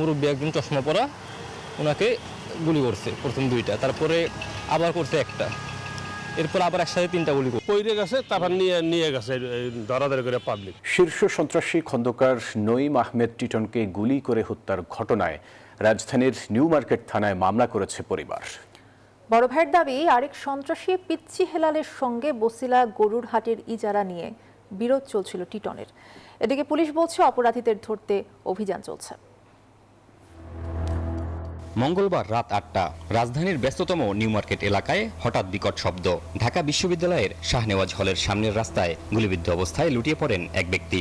মুরব্বী একজন চশমা পরা ওনাকে গুলি করছে, প্রথম 2টা, তারপরে আবার করছে 1টা, এরপর আবার একসাথে 3টা গুলি করছে। পইরে গেছে, তারপর নিয়ে গেছে ধরাধরি করে পাবলিক। শীর্ষ সন্ত্রাসী খন্দকার নঈম আহমেদ টিটনকে গুলি করে হত্যার ঘটনায় রাজধানীর নিউ মার্কেট থানায় মামলা করেছে পরিবার। বড় ভাইয়ের দাবি, আরেক সন্ত্রাসী পিচ্চি হেলালের সঙ্গে বছিলা গরুর হাটের ইজারা নিয়ে বিরোধ চলছিল টিটনের। এদিকে পুলিশ বলছে অপরাধীদের ধরতে অভিযান চলছে। মঙ্গলবার রাত 8টা রাজধানীর ব্যস্ততম নিউ মার্কেট এলাকায় হঠাৎ বিকট শব্দ। ঢাকা বিশ্ববিদ্যালয়ের শাহনেওয়াজ হলের সামনের রাস্তায় গুলিবিদ্ধ অবস্থায় লুটিয়ে পড়েন এক ব্যক্তি।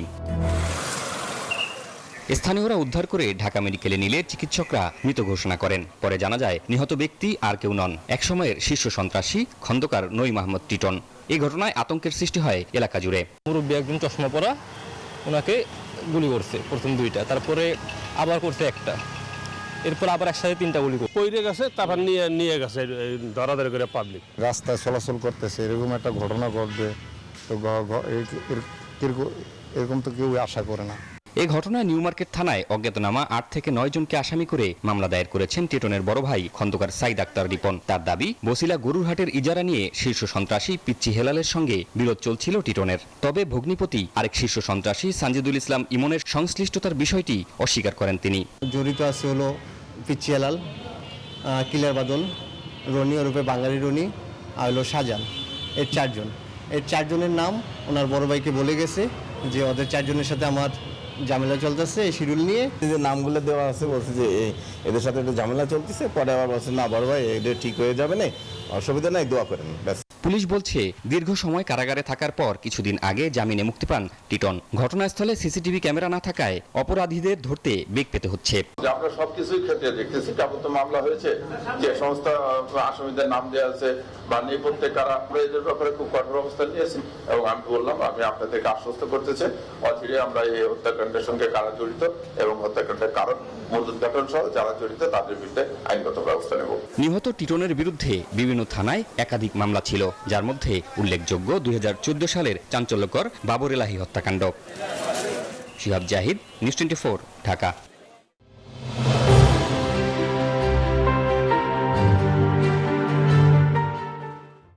স্থানীয়রা উদ্ধার করে ঢাকা মেডিকেলে নিলে চিকিৎসকরা মৃত ঘোষণা করেন। পরে জানা যায় নিহত ব্যক্তি আর কেউ নন, একসময়ের শীর্ষ সন্ত্রাসী খন্দকার নঈম আহমেদ টিটন। এই ঘটনায় আতঙ্কের সৃষ্টি হয় এলাকা জুড়ে। মুরব্বী একজন চশমা পরা ওনাকে গুলি করছে, প্রথম 2টা, তারপরে আবার করছে 1টা, এরপর আবার একসাথে 3টা গুলি করছে। পইরে গেছে, তারপর নিয়ে গেছে ধরাধরি করে পাবলিক। রাস্তায় চলাচল করতেছে, এরকম একটা ঘটনা ঘটবে তো এরকম তো কেউ আশা করে না। এই ঘটনায় নিউ মার্কেট থানায় অজ্ঞাতনামা 8 থেকে 9 জনকে আসামি করে মামলা দায়ের করেছেন টিটনের বড় ভাই খন্দকার সাইদ আক্তার রিপন। তার দাবি, বছিলা গরুর হাটের ইজারা নিয়ে শীর্ষ সন্ত্রাসী পিচ্চি হেলালের সঙ্গে বিরোধ চলছিল টিটনের। তবে ভগ্নিপতি আরেক শীর্ষ সন্ত্রাসী সানজিদুল ইসলাম ইমনের সংশ্লিষ্টতার বিষয়টি অস্বীকার করেন তিনি। জড়িত আছে হলো পিচ্চি হেলাল, কিলার বাদল, রনি ওরূপে বাঙালি রনি, আর হলো শাহজাহান। এর 4 জন। এর 4 জনের নাম ওনার বড় ভাইকে বলে গেছে যে ওদের 4 জনের সাথে আমার ঝামেলা চলতেছে। এই শিডিউল নিয়ে যে নামগুলো দেওয়া আছে, বলছে যে এদের সাথে একটা ঝামেলা চলতেছে। পরে আবার বলছে না বড় ভাই, এদের ঠিক হয়ে যাবে না, অসুবিধা নাই, দোয়া করেন ব্যাস। পুলিশ বলছে দীর্ঘ সময় কারাগারে থাকার পর কিছুদিন আগে জামিনে মুক্তি পান টিটন। ঘটনাস্থলে সিসিটিভি ক্যামেরা না থাকায় অপরাধীদের ধরতে বেগ পেতে হচ্ছে। আমরা সবকিছুই ক্ষেত্রে দেখতেছি, যাবতীয় মামলা হয়েছে, যে সমস্ত আসামিদের নাম দেওয়া আছে বা নেপথ্যে কারা, আমরা এদের ব্যাপারে খুব কঠোর অবস্থান নিয়েছি এবং আমি বললাম, আমি আপনাদেরকে আশ্বস্ত করতেছি অচিরে আমরা এই হত্যাকাণ্ডের সঙ্গে কারা জড়িত এবং হত্যাকাণ্ডের কারণ মূলোদ্ঘাটন সহ যারা জড়িত তাদের বিরুদ্ধে আইনগত ব্যবস্থা নেব। নিহত টিটনের বিরুদ্ধে বিভিন্ন থানায় একাধিক মামলা ছিল, যার মধ্যে উল্লেখযোগ্য 2014 সালের চাঞ্চল্যকর বাবর এলাহী হত্যাকাণ্ড। শিহাব জাহিদ, নিউজ 24, ঢাকা।